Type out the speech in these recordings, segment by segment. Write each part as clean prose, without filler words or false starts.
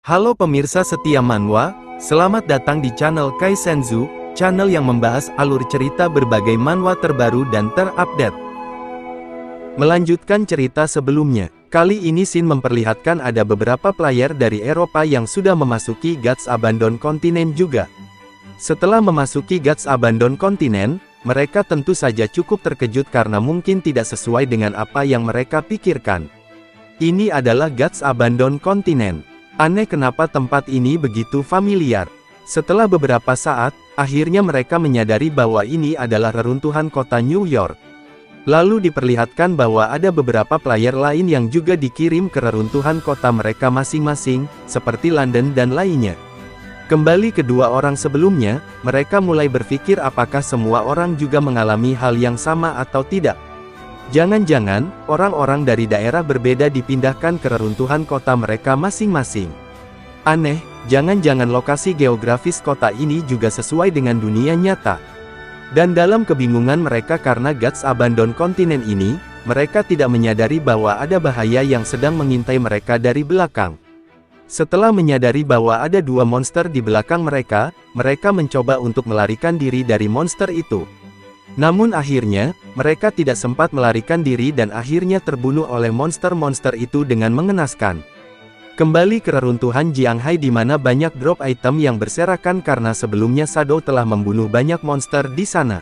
Halo pemirsa setia manhwa, selamat datang di channel Kaizenzu, channel yang membahas alur cerita berbagai manhwa terbaru dan terupdate. Melanjutkan cerita sebelumnya, kali ini Shin memperlihatkan ada beberapa player dari Eropa yang sudah memasuki Gods Abandon Continent juga. Setelah memasuki Gods Abandon Continent, mereka tentu saja cukup terkejut karena mungkin tidak sesuai dengan apa yang mereka pikirkan. Ini adalah Gods Abandon Continent. Aneh kenapa tempat ini begitu familiar. Setelah beberapa saat, akhirnya mereka menyadari bahwa ini adalah reruntuhan kota New York. Lalu diperlihatkan bahwa ada beberapa player lain yang juga dikirim ke reruntuhan kota mereka masing-masing, seperti London dan lainnya. Kembali kedua orang sebelumnya, mereka mulai berpikir apakah semua orang juga mengalami hal yang sama atau tidak. Jangan-jangan, orang-orang dari daerah berbeda dipindahkan ke reruntuhan kota mereka masing-masing. Aneh, jangan-jangan lokasi geografis kota ini juga sesuai dengan dunia nyata. Dan dalam kebingungan mereka karena Gods Abandon Continent ini, mereka tidak menyadari bahwa ada bahaya yang sedang mengintai mereka dari belakang. Setelah menyadari bahwa ada dua monster di belakang mereka, mereka mencoba untuk melarikan diri dari monster itu. Namun akhirnya, mereka tidak sempat melarikan diri dan akhirnya terbunuh oleh monster-monster itu dengan mengenaskan. Kembali ke reruntuhan Jianghai di mana banyak drop item yang berserakan karena sebelumnya Shadow telah membunuh banyak monster di sana.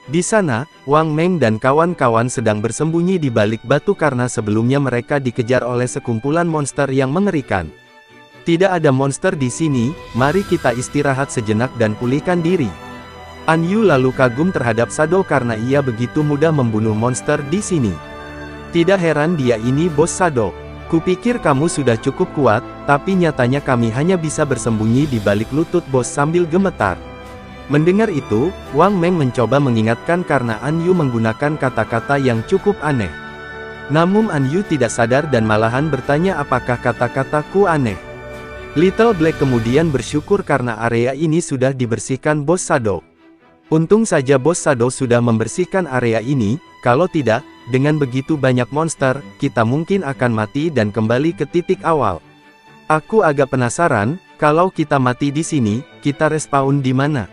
Di sana, Wang Meng dan kawan-kawan sedang bersembunyi di balik batu karena sebelumnya mereka dikejar oleh sekumpulan monster yang mengerikan. Tidak ada monster di sini, mari kita istirahat sejenak dan pulihkan diri. An Yu lalu kagum terhadap Shadow karena ia begitu mudah membunuh monster di sini. Tidak heran dia ini bos Shadow. Kupikir kamu sudah cukup kuat, tapi nyatanya kami hanya bisa bersembunyi di balik lutut bos sambil gemetar. Mendengar itu, Wang Meng mencoba mengingatkan karena An Yu menggunakan kata-kata yang cukup aneh. Namun An Yu tidak sadar dan malahan bertanya apakah kata-kataku aneh. Little Black kemudian bersyukur karena area ini sudah dibersihkan bos Shadow. Untung saja bos Shadow sudah membersihkan area ini, kalau tidak, dengan begitu banyak monster, kita mungkin akan mati dan kembali ke titik awal. Aku agak penasaran, kalau kita mati di sini, kita respawn di mana?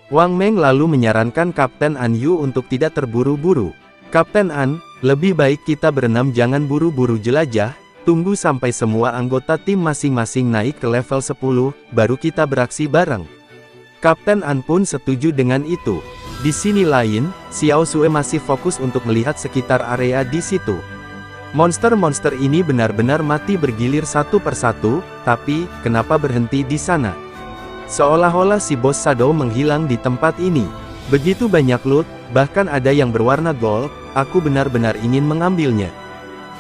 Wang Meng lalu menyarankan Kapten An Yu untuk tidak terburu-buru. Kapten An, lebih baik kita berenam jangan buru-buru jelajah, tunggu sampai semua anggota tim masing-masing naik ke level 10, baru kita beraksi bareng. Kapten An pun setuju dengan itu. Di sini lain, Xiao Sue masih fokus untuk melihat sekitar area di situ. Monster-monster ini benar-benar mati bergilir satu persatu, tapi, kenapa berhenti di sana? Seolah-olah si bos Shadow menghilang di tempat ini. Begitu banyak loot, bahkan ada yang berwarna gold, aku benar-benar ingin mengambilnya.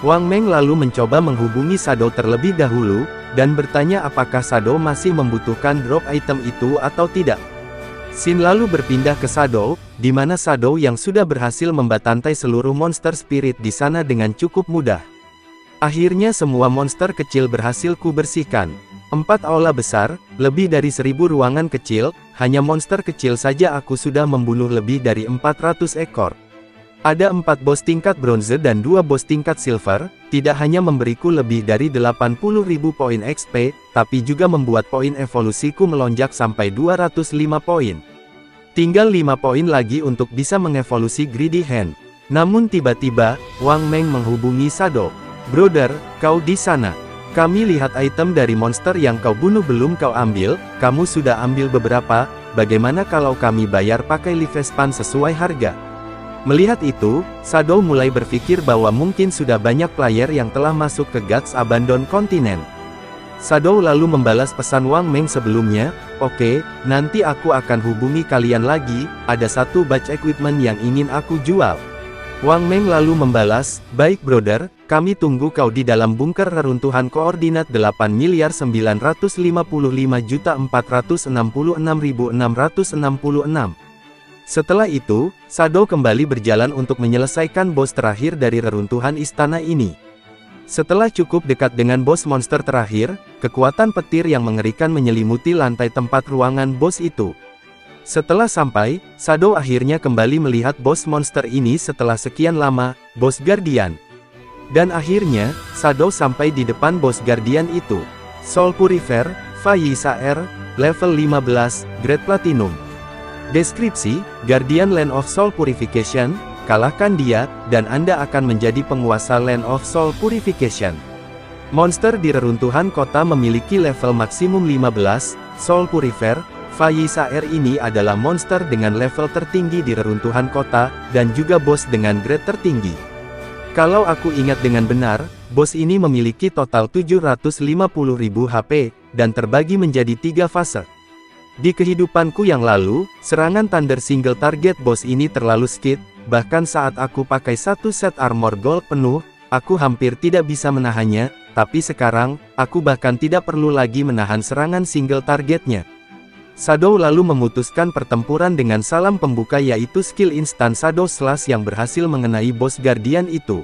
Wang Meng lalu mencoba menghubungi Shadow terlebih dahulu, dan bertanya apakah Shadow masih membutuhkan drop item itu atau tidak. Shin lalu berpindah ke Shadow, di mana Shadow yang sudah berhasil membatantai seluruh monster spirit di sana dengan cukup mudah. Akhirnya semua monster kecil berhasil ku bersihkan. 4 aula besar, lebih dari 1000 ruangan kecil, hanya monster kecil saja aku sudah membunuh lebih dari 400 ekor. Ada 4 bos tingkat bronze dan 2 bos tingkat silver, tidak hanya memberiku lebih dari 80.000 poin XP, tapi juga membuat poin evolusiku melonjak sampai 205 poin. Tinggal 5 poin lagi untuk bisa mengevolusi Greedy Hand. Namun tiba-tiba, Wang Meng menghubungi Shadow. Brother, kau di sana. Kami lihat item dari monster yang kau bunuh belum kau ambil, kamu sudah ambil beberapa, bagaimana kalau kami bayar pakai Livespan sesuai harga? Melihat itu, Shadow mulai berpikir bahwa mungkin sudah banyak player yang telah masuk ke Gods Abandon Continent. Shadow lalu membalas pesan Wang Meng sebelumnya, oke, nanti aku akan hubungi kalian lagi, ada satu batch equipment yang ingin aku jual. Wang Meng lalu membalas, baik brother, kami tunggu kau di dalam bunker reruntuhan koordinat 8.955.466.666. Setelah itu, Shadow kembali berjalan untuk menyelesaikan bos terakhir dari reruntuhan istana ini. Setelah cukup dekat dengan bos monster terakhir, kekuatan petir yang mengerikan menyelimuti lantai tempat ruangan bos itu. Setelah sampai, Shadow akhirnya kembali melihat bos monster ini setelah sekian lama, bos Guardian. Dan akhirnya, Shadow sampai di depan bos Guardian itu. Soul Purifier, Fayisaer, level 15, Grade Platinum. Deskripsi, Guardian Land of Soul Purification, kalahkan dia, dan Anda akan menjadi penguasa Land of Soul Purification. Monster di reruntuhan kota memiliki level maksimum 15, Soul Purifier, Fayisaer ini adalah monster dengan level tertinggi di reruntuhan kota, dan juga bos dengan grade tertinggi. Kalau aku ingat dengan benar, bos ini memiliki total 750.000 HP, dan terbagi menjadi 3 fase. Di kehidupanku yang lalu, serangan Thunder single target bos ini terlalu skit, bahkan saat aku pakai satu set armor gold penuh, aku hampir tidak bisa menahannya, tapi sekarang, aku bahkan tidak perlu lagi menahan serangan single targetnya. Shadow lalu memutuskan pertempuran dengan salam pembuka yaitu skill instan Shadow Slash yang berhasil mengenai bos Guardian itu.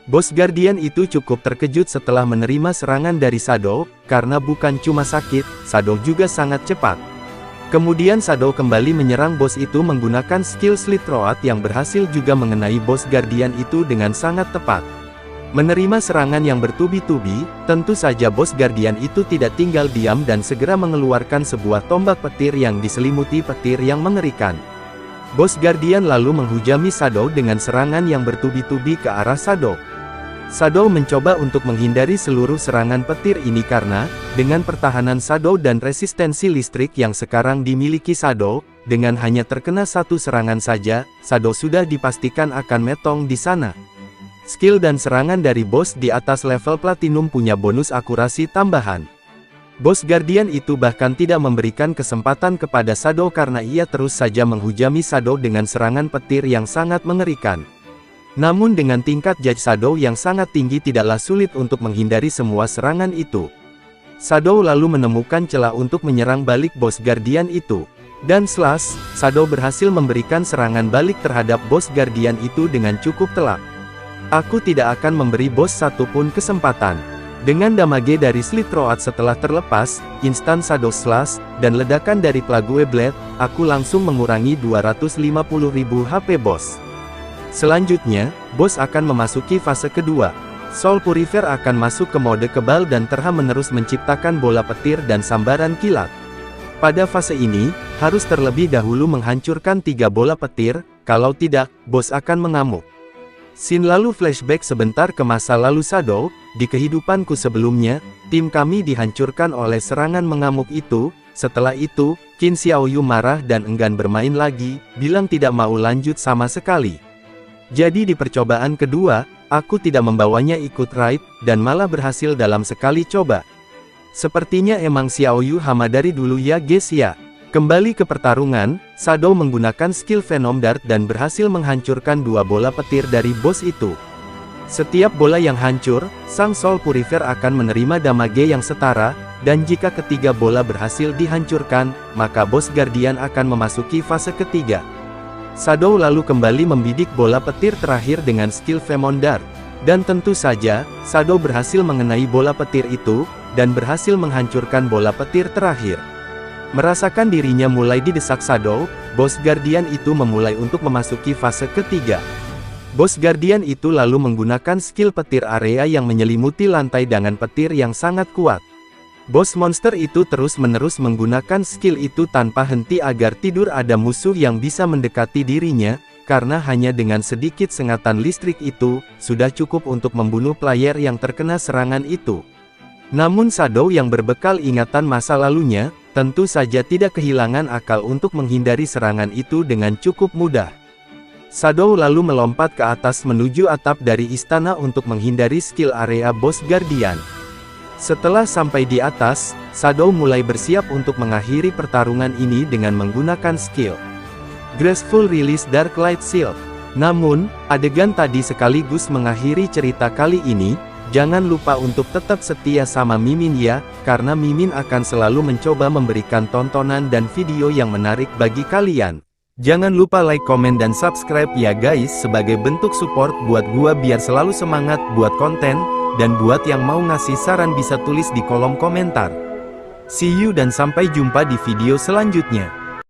Bos Guardian itu cukup terkejut setelah menerima serangan dari Shadow, karena bukan cuma sakit, Shadow juga sangat cepat. Kemudian Shadow kembali menyerang bos itu menggunakan skill Slit Throat yang berhasil juga mengenai bos Guardian itu dengan sangat tepat. Menerima serangan yang bertubi-tubi, tentu saja bos Guardian itu tidak tinggal diam dan segera mengeluarkan sebuah tombak petir yang diselimuti petir yang mengerikan. Bos Guardian lalu menghujami Shadow dengan serangan yang bertubi-tubi ke arah Shadow. Shadow mencoba untuk menghindari seluruh serangan petir ini karena, dengan pertahanan Shadow dan resistensi listrik yang sekarang dimiliki Shadow, dengan hanya terkena satu serangan saja, Shadow sudah dipastikan akan metong di sana. Skill dan serangan dari bos di atas level platinum punya bonus akurasi tambahan. Bos Guardian itu bahkan tidak memberikan kesempatan kepada Shadow karena ia terus saja menghujami Shadow dengan serangan petir yang sangat mengerikan. Namun dengan tingkat judge Shadow yang sangat tinggi tidaklah sulit untuk menghindari semua serangan itu. Shadow lalu menemukan celah untuk menyerang balik bos Guardian itu. Dan slash, Shadow berhasil memberikan serangan balik terhadap bos Guardian itu dengan cukup telak. Aku tidak akan memberi bos satupun kesempatan. Dengan damage dari Slit Throat setelah terlepas, instan Shadow Slash, dan ledakan dari Plague Blade, aku langsung mengurangi 250.000 HP bos. Selanjutnya, bos akan memasuki fase kedua. Soul Purifier akan masuk ke mode kebal dan terus-menerus menciptakan bola petir dan sambaran kilat. Pada fase ini, harus terlebih dahulu menghancurkan 3 bola petir, kalau tidak, bos akan mengamuk. Scene lalu flashback sebentar ke masa lalu Shadow, di kehidupanku sebelumnya, tim kami dihancurkan oleh serangan mengamuk itu, setelah itu, Qin Xiaoyu marah dan enggan bermain lagi, bilang tidak mau lanjut sama sekali. Jadi di percobaan kedua, aku tidak membawanya ikut raid, dan malah berhasil dalam sekali coba. Sepertinya emang Xiaoyu hama dari dulu ya guys ya. Kembali ke pertarungan, Shadow menggunakan skill Venom Dart dan berhasil menghancurkan 2 bola petir dari bos itu. Setiap bola yang hancur, sang Soul Purifier akan menerima damage yang setara, dan jika ketiga bola berhasil dihancurkan, maka bos Guardian akan memasuki fase ketiga. Shadow lalu kembali membidik bola petir terakhir dengan skill Venom Dart. Dan tentu saja, Shadow berhasil mengenai bola petir itu, dan berhasil menghancurkan bola petir terakhir. Merasakan dirinya mulai didesak Shadow, bos Guardian itu memulai untuk memasuki fase ketiga. Bos Guardian itu lalu menggunakan skill petir area yang menyelimuti lantai dengan petir yang sangat kuat. Bos monster itu terus-menerus menggunakan skill itu tanpa henti agar tidur ada musuh yang bisa mendekati dirinya, karena hanya dengan sedikit sengatan listrik itu, sudah cukup untuk membunuh player yang terkena serangan itu. Namun Shadow yang berbekal ingatan masa lalunya, tentu saja tidak kehilangan akal untuk menghindari serangan itu dengan cukup mudah. Shadow lalu melompat ke atas menuju atap dari istana untuk menghindari skill area bos Guardian. Setelah sampai di atas, Shadow mulai bersiap untuk mengakhiri pertarungan ini dengan menggunakan skill Graceful Release Dark Light Shield. Namun, adegan tadi sekaligus mengakhiri cerita kali ini. Jangan lupa untuk tetap setia sama Mimin ya, karena Mimin akan selalu mencoba memberikan tontonan dan video yang menarik bagi kalian. Jangan lupa like, komen, dan subscribe ya guys sebagai bentuk support buat gua biar selalu semangat buat konten, dan buat yang mau ngasih saran bisa tulis di kolom komentar. See you dan sampai jumpa di video selanjutnya.